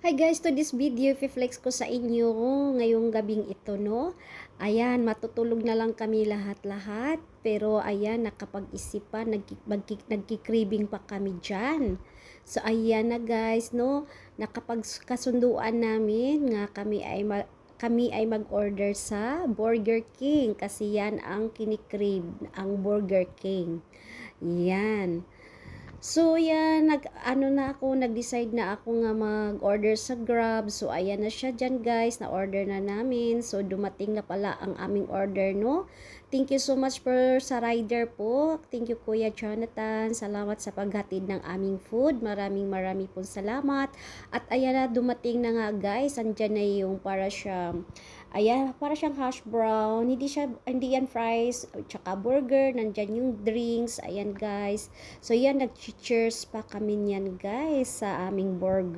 Hi guys, to this video, i-flex ko sa inyo ngayong gabing ito, no? Ayan, matutulog na lang kami lahat-lahat. Pero ayan, nakapag-isipan, nagkikribing pa kami dyan. So ayan na guys, no? Nakapagkasunduan namin nga kami ay mag-order sa Burger King kasi yan ang kinikrib, ang Burger King. Yan. So, yan, nag-decide na ako nga mag-order sa Grab. So, ayan na siya dyan, guys. Na-order na namin. So, dumating na pala ang aming order, no? Thank you so much for sa rider po. Thank you, Kuya Jonathan. Salamat sa paghatid ng aming food. Maraming pong salamat. At ayan na, dumating na nga, guys. Andyan na yung para siyang hash brown. Hindi yan fries, tsaka burger. Nandyan yung drinks. Ayan, guys. So, yan, nag-cheers pa kami niyan, guys, sa aming burger.